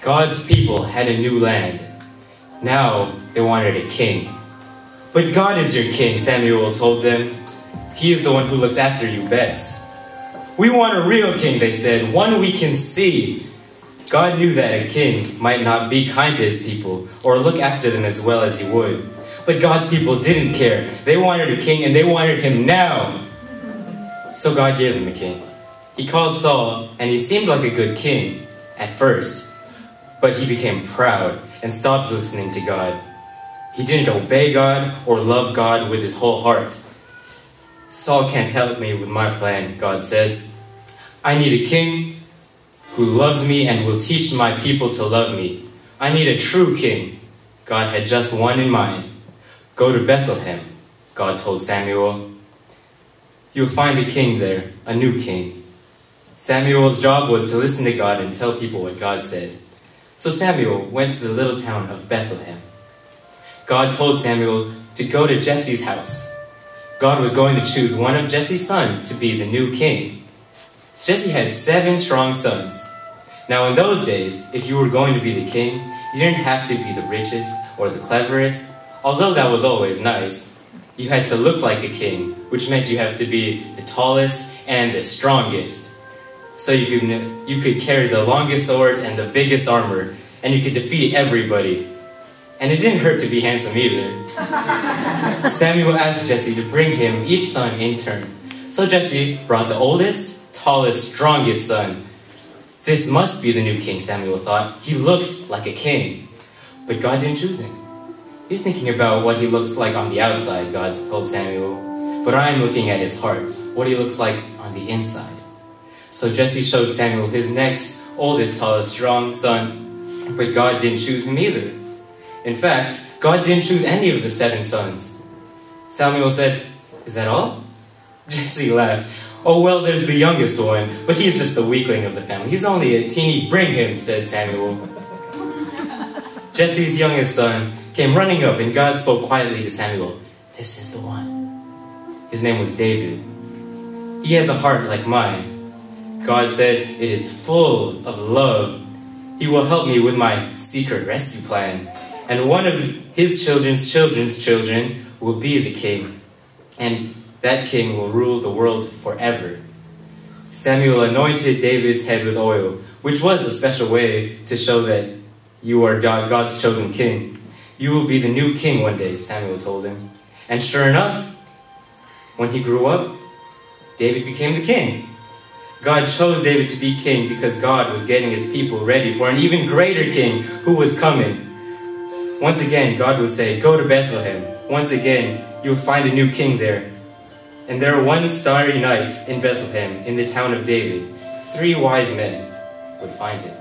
God's people had a new land. Now they wanted a king. But God is your king, Samuel told them. He is the one who looks after you best. We want a real king, they said, one we can see. God knew that a king might not be kind to his people or look after them as well as he would. But God's people didn't care. They wanted a king and they wanted him now. So God gave them a king. He called Saul and he seemed like a good king at first. But he became proud and stopped listening to God. He didn't obey God or love God with his whole heart. Saul can't help me with my plan, God said. I need a king who loves me and will teach my people to love me. I need a true king. God had just one in mind. Go to Bethlehem, God told Samuel. You'll find a king there, a new king. Samuel's job was to listen to God and tell people what God said. So Samuel went to the little town of Bethlehem. God told Samuel to go to Jesse's house. God was going to choose one of Jesse's sons to be the new king. Jesse had 7 strong sons. Now in those days, if you were going to be the king, you didn't have to be the richest or the cleverest, although that was always nice. You had to look like a king, which meant you had to be the tallest and the strongest. So you could carry the longest swords and the biggest armor, and you could defeat everybody. And it didn't hurt to be handsome either. Samuel asked Jesse to bring him each son in turn. So Jesse brought the oldest, tallest, strongest son. This must be the new king, Samuel thought. He looks like a king. But God didn't choose him. You're thinking about what he looks like on the outside, God told Samuel. But I'm looking at his heart, what he looks like on the inside. So Jesse showed Samuel his next, oldest, tallest, strong son. But God didn't choose him either. In fact, God didn't choose any of the 7 sons. Samuel said, "Is that all?" Jesse laughed. "Oh, well, there's the youngest one, but he's just the weakling of the family. He's only a teeny." "Bring him," said Samuel. Jesse's youngest son came running up, and God spoke quietly to Samuel. "This is the one." His name was David. "He has a heart like mine." God said, "It is full of love. He will help me with my secret rescue plan. And one of his children's children's children will be the king. And that king will rule the world forever." Samuel anointed David's head with oil, which was a special way to show that you are God's chosen king. "You will be the new king one day," Samuel told him. And sure enough, when he grew up, David became the king. God chose David to be king because God was getting his people ready for an even greater king who was coming. Once again, God would say, "Go to Bethlehem." Once again, you'll find a new king there. And there one starry night in Bethlehem, in the town of David, 3 wise men would find him.